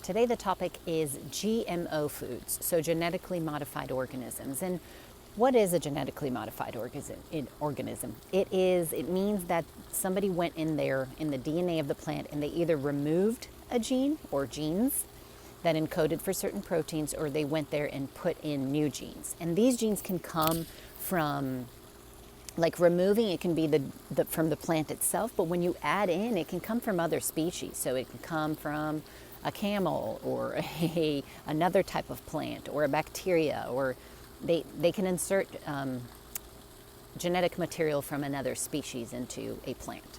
Today the topic is GMO foods, so genetically modified organisms. And what is a genetically modified organism? It means that somebody went in there in the DNA of the plant and they either removed a gene or genes that encoded for certain proteins, or they went there and put in new genes. And these genes can come from, like removing, it can be from the plant itself, but when you add in, it can come from other species. So it can come from a camel or another type of plant or a bacteria, or they can insert genetic material from another species into a plant.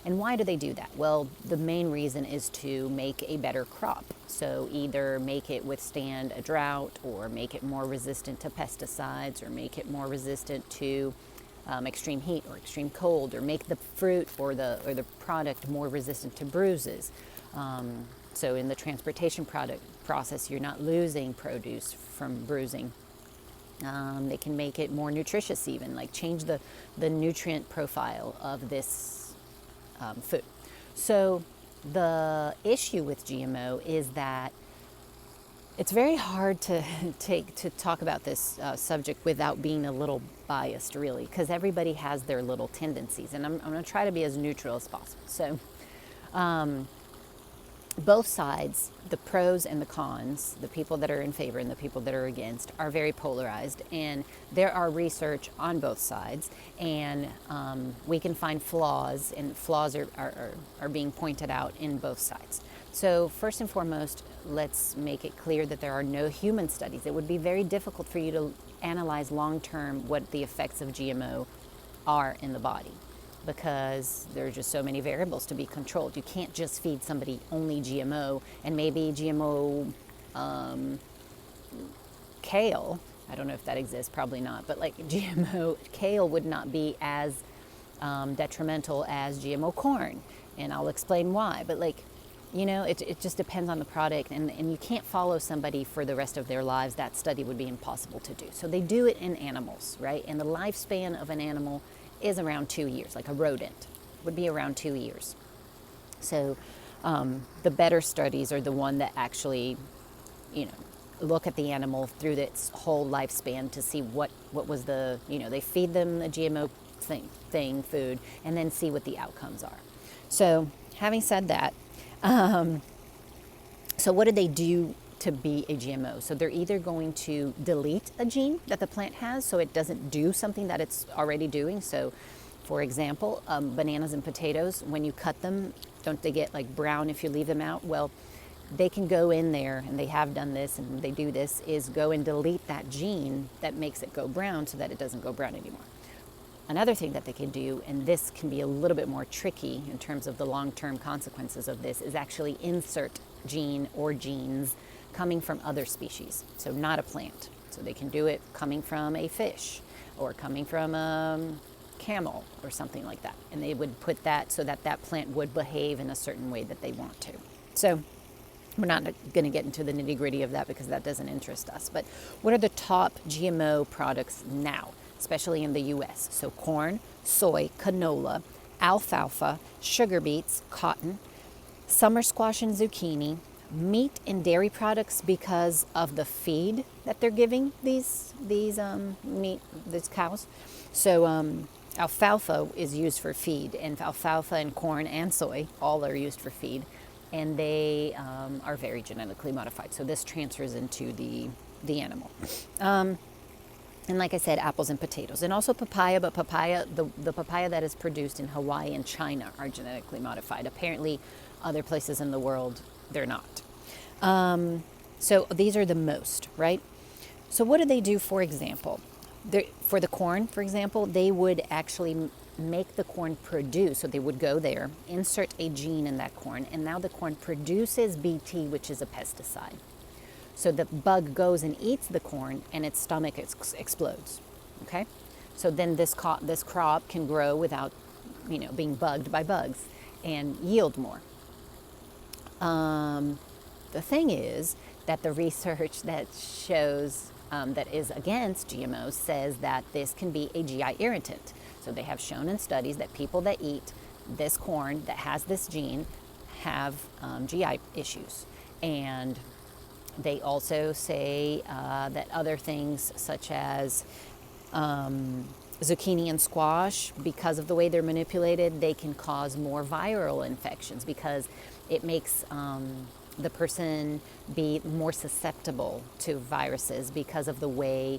And why do they do that? Well, the main reason is to make a better crop. So either make it withstand a drought, or make it more resistant to pesticides, or make it more resistant to extreme heat or extreme cold, or make the fruit or the product more resistant to bruises. So in the transportation process, you're not losing produce from bruising. They can make it more nutritious, even like change the nutrient profile of this food. So the issue with GMO is that it's very hard to talk about this subject without being a little biased, really, because everybody has their little tendencies, and I'm going to try to be as neutral as possible. So both sides, the pros and the cons, the people that are in favor and the people that are against, are very polarized, and there are research on both sides, and we can find flaws, and flaws are being pointed out in both sides. So first and foremost, let's make it clear that there are no human studies. It would be very difficult for you to analyze long-term what the effects of GMO are in the body, because there are just so many variables to be controlled. You can't just feed somebody only GMO and maybe GMO kale. I don't know if that exists, probably not, but like GMO kale would not be as detrimental as GMO corn, and I'll explain why. But like, you know, it just depends on the product, and you can't follow somebody for the rest of their lives. That study would be impossible to do. So they do it in animals, right? And the lifespan of an animal is around 2 years. Like a rodent would be around 2 years. So the better studies are the one that actually, you know, look at the animal through its whole lifespan to see what was the, you know, they feed them the GMO food and then see what the outcomes are. So having said that, so what do they do to be a GMO? So they're either going to delete a gene that the plant has so it doesn't do something that it's already doing. So for example, bananas and potatoes, when you cut them, don't they get like brown if you leave them out? Well, they can go in there, and they have done this, and they do this, is go and delete that gene that makes it go brown so that it doesn't go brown anymore. Another thing that they can do, and this can be a little bit more tricky in terms of the long-term consequences of this, is actually insert gene or genes coming from other species, so not a plant. So they can do it coming from a fish or coming from a camel or something like that. And they would put that so that that plant would behave in a certain way that they want to. So we're not going to get into the nitty-gritty of that because that doesn't interest us. But what are the top GMO products now, especially in the US? So corn, soy, canola, alfalfa, sugar beets, cotton, summer squash and zucchini, meat and dairy products because of the feed that they're giving these cows. So alfalfa is used for feed, and alfalfa and corn and soy all are used for feed, and they are very genetically modified. So this transfers into the animal. And like I said, apples and potatoes, and also papaya, but the papaya that is produced in Hawaii and China are genetically modified. Apparently, other places in the world, they're not. So these are the most, right? So what do they do, for example? For the corn, for example, they would actually make the corn produce. So they would go there, insert a gene in that corn, and now the corn produces Bt, which is a pesticide. So the bug goes and eats the corn, and its stomach explodes. Okay, so then this crop can grow without, you know, being bugged by bugs and yield more. The thing is that the research that shows that is against GMOs says that this can be a GI irritant. So they have shown in studies that people that eat this corn that has this gene have GI issues. And they also say that other things such as zucchini and squash, because of the way they're manipulated, they can cause more viral infections because it makes the person be more susceptible to viruses because of the way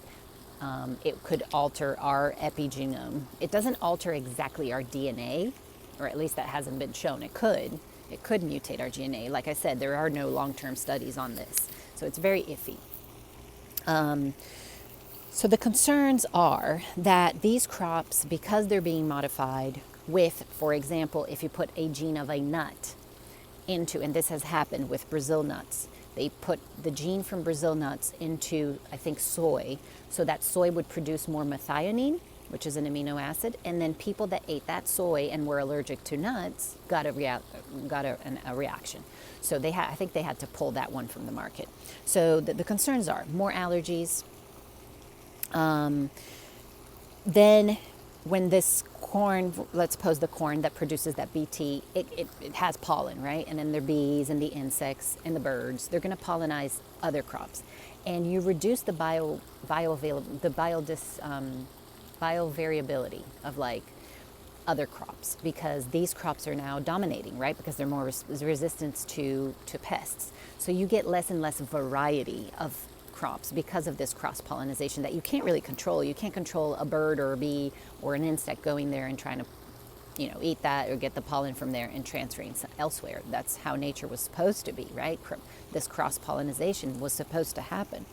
it could alter our epigenome. It doesn't alter exactly our DNA, or at least that hasn't been shown. It could mutate our DNA. Like I said, there are no long-term studies on this, so it's very iffy. So the concerns are that these crops, because they're being modified with, for example, if you put a gene of a nut into, and this has happened with Brazil nuts, they put the gene from Brazil nuts into, I think, soy, so that soy would produce more methionine, which is an amino acid, and then people that ate that soy and were allergic to nuts got a reaction. So I think they had to pull that one from the market. So the concerns are more allergies. Then when this corn, let's suppose the corn that produces that BT, it has pollen, right? And then the bees and the insects and the birds, they're going to pollinize other crops. And you reduce the biovariability of like other crops, because these crops are now dominating, right? Because they're more resistant to pests. So you get less and less variety of crops because of this cross-pollination that you can't really control. You can't control a bird or a bee or an insect going there and trying to, eat that or get the pollen from there and transferring elsewhere. That's how nature was supposed to be, right? This cross-pollination was supposed to happen.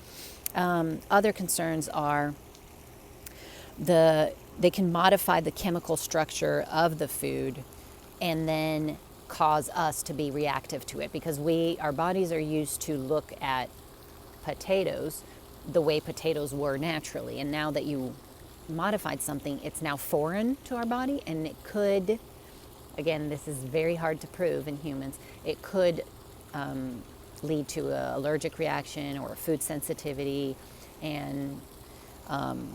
Other concerns are they can modify the chemical structure of the food and then cause us to be reactive to it, because our bodies are used to look at potatoes the way potatoes were naturally, and now that you modified something, it's now foreign to our body, and it could, again, this is very hard to prove in humans, it could lead to an allergic reaction or a food sensitivity. And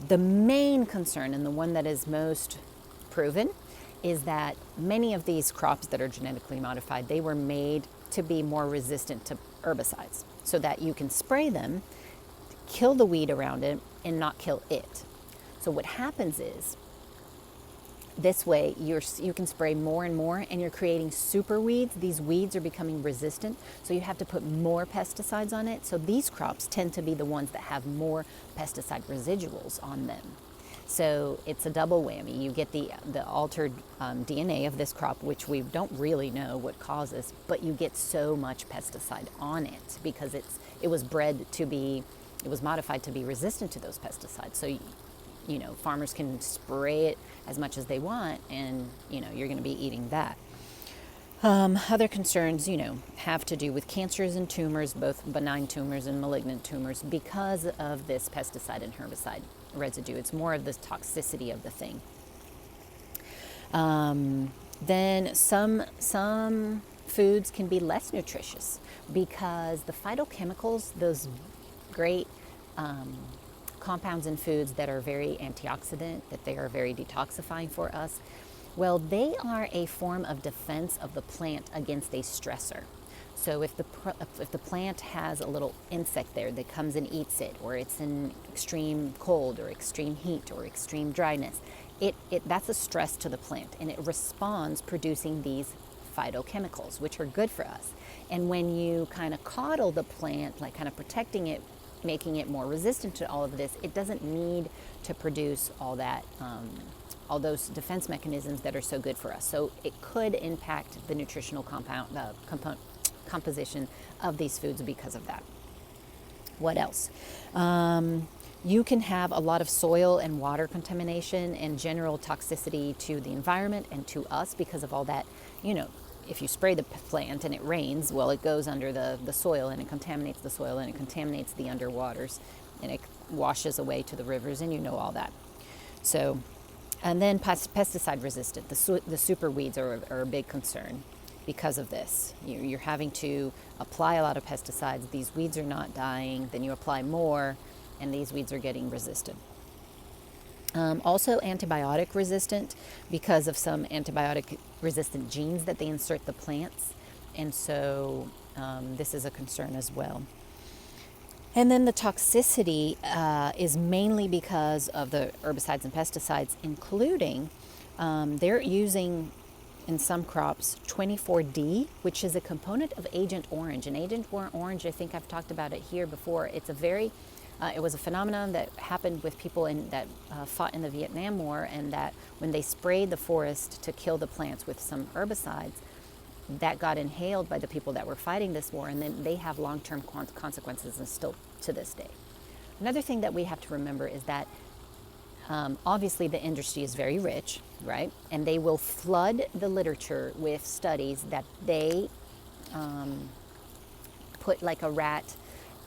the main concern, and the one that is most proven, is that many of these crops that are genetically modified, they were made to be more resistant to herbicides, so that you can spray them, kill the weed around it, and not kill it. So what happens is, this way you can spray more and more, and you're creating super weeds. These weeds are becoming resistant, so you have to put more pesticides on it. So these crops tend to be the ones that have more pesticide residuals on them. So it's a double whammy. You get the altered DNA of this crop, which we don't really know what causes, but you get so much pesticide on it because it was modified to be resistant to those pesticides. So, farmers can spray it as much as they want, and, you're going to be eating that. Other concerns, have to do with cancers and tumors, both benign tumors and malignant tumors, because of this pesticide and herbicide residue. It's more of the toxicity of the thing. Then some foods can be less nutritious because the phytochemicals, those great compounds in foods that are very antioxidant, that they are very detoxifying for us, well, they are a form of defense of the plant against a stressor. So if the plant has a little insect there that comes and eats it, or it's in extreme cold or extreme heat or extreme dryness, that's a stress to the plant, and it responds producing these phytochemicals, which are good for us. And when you kind of coddle the plant, like kind of protecting it, making it more resistant to all of this, it doesn't need to produce all that, all those defense mechanisms that are so good for us. So it could impact the nutritional composition of these foods because of that. What else? You can have a lot of soil and water contamination and general toxicity to the environment and to us because of all that. If you spray the plant and it rains, well, it goes under the soil and it contaminates the soil and it contaminates the underwaters and it washes away to the rivers, and all that. So, and then pesticide resistant, the super weeds are a big concern because of this. You're having to apply a lot of pesticides. These weeds are not dying. Then you apply more, and these weeds are getting resistant. Also antibiotic resistant because of some antibiotic resistant genes that they insert the plants. And so this is a concern as well. And then the toxicity is mainly because of the herbicides and pesticides, including they're using in some crops 24D, which is a component of Agent Orange. And Agent Orange, I think I've talked about it here before. It's a very, it was a phenomenon that happened with people that fought in the Vietnam War, and that when they sprayed the forest to kill the plants with some herbicides, that got inhaled by the people that were fighting this war, and then they have long-term consequences, and still to this day. Another thing that we have to remember is that obviously the industry is very rich, right? And they will flood the literature with studies that they put like a rat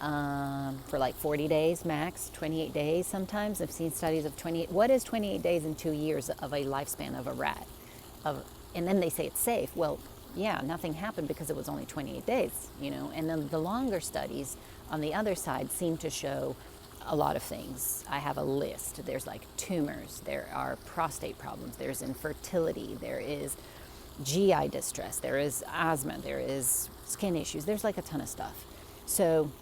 for like 40 days max, 28 days sometimes. I've seen studies of 28. What is 28 days and 2 years of a lifespan of a rat? And then they say it's safe. Well, yeah, nothing happened because it was only 28 days, you know. And then the longer studies on the other side seem to show a lot of things. I have a list. There's like tumors, there are prostate problems, there's infertility, there is GI distress, there is asthma, there is skin issues, there's like a ton of stuff. So,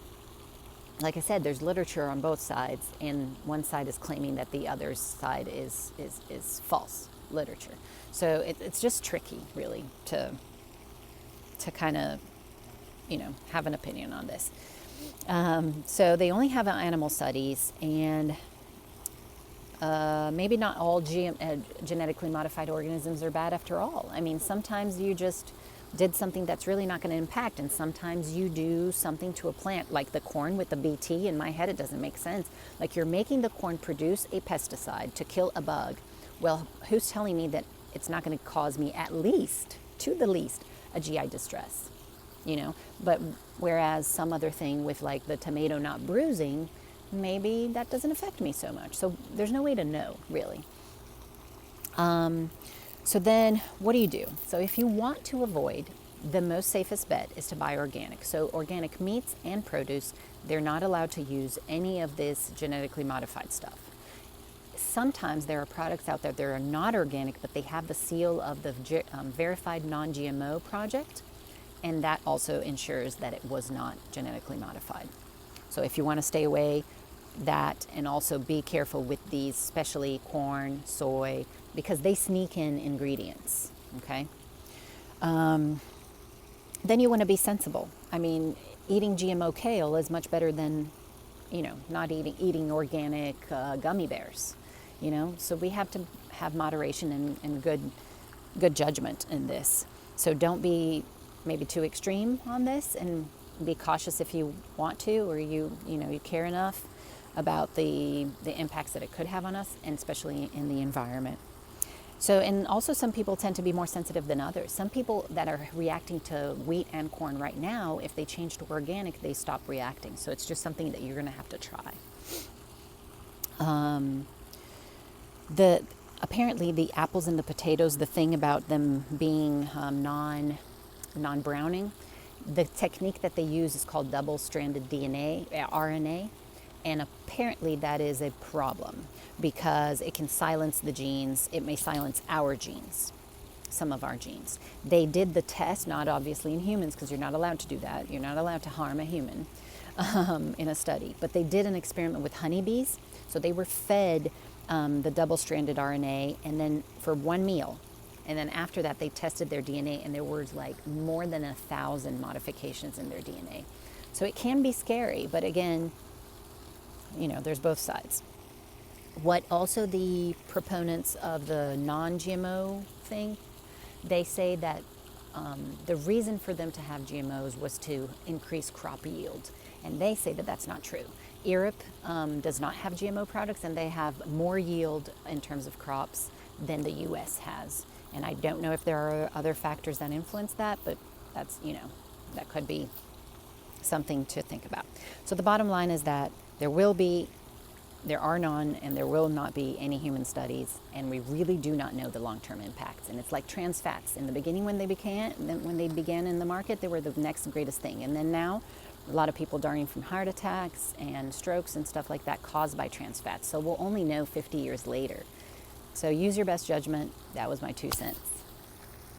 like I said, there's literature on both sides, and one side is claiming that the other side is false literature. So it's just tricky, really, to kind of, you know, have an opinion on this. So they only have animal studies, and maybe not all genetically modified organisms are bad after all. I mean, sometimes you just did something that's really not going to impact, and sometimes you do something to a plant, like the corn with the BT. In my head, it doesn't make sense. Like, you're making the corn produce a pesticide to kill a bug. Well, who's telling me that it's not going to cause me at least, to the least, a GI distress? You know, but whereas some other thing with like the tomato not bruising, maybe that doesn't affect me so much. So there's no way to know, really. So then what do you do? So if you want to avoid, the most safest bet is to buy organic. So organic meats and produce, they're not allowed to use any of this genetically modified stuff. Sometimes there are products out there that are not organic, but they have the seal of the Verified Non-GMO project. And that also ensures that it was not genetically modified. So if you want to stay away, that, and also be careful with these, especially corn, soy, because they sneak in ingredients, okay? Then you want to be sensible. I mean, eating GMO kale is much better than, you know, not eating organic gummy bears, you know? So we have to have moderation and good judgment in this. So don't be maybe too extreme on this, and be cautious if you want to, or you care enough about the impacts that it could have on us, and especially in the environment. So, and also some people tend to be more sensitive than others. Some people that are reacting to wheat and corn right now, if they change to organic, they stop reacting. So it's just something that you're going to have to try. Apparently the apples and the potatoes, the thing about them being non-browning, the technique that they use is called double-stranded DNA, RNA, and apparently that is a problem because it can silence the genes. It may silence our genes, some of our genes. They did the test, not obviously in humans, because you're not allowed to do that. You're not allowed to harm a human in a study, but they did an experiment with honeybees. So they were fed the double-stranded RNA, and then for one meal. And then after that, they tested their DNA, and there were like more than 1,000 modifications in their DNA. So it can be scary, but again, you know, there's both sides. What also the proponents of the non-GMO thing, they say that the reason for them to have GMOs was to increase crop yield. And they say that that's not true. Europe does not have GMO products, and they have more yield in terms of crops than the US has. And I don't know if there are other factors that influence that, but that's, you know, that could be something to think about. So the bottom line is that there are none, and there will not be any human studies, and we really do not know the long-term impacts. And it's like trans fats. In the beginning, when they began in the market, they were the next greatest thing. And then now, a lot of people dying from heart attacks and strokes and stuff like that caused by trans fats. So we'll only know 50 years later. So use your best judgment. That was my 2 cents.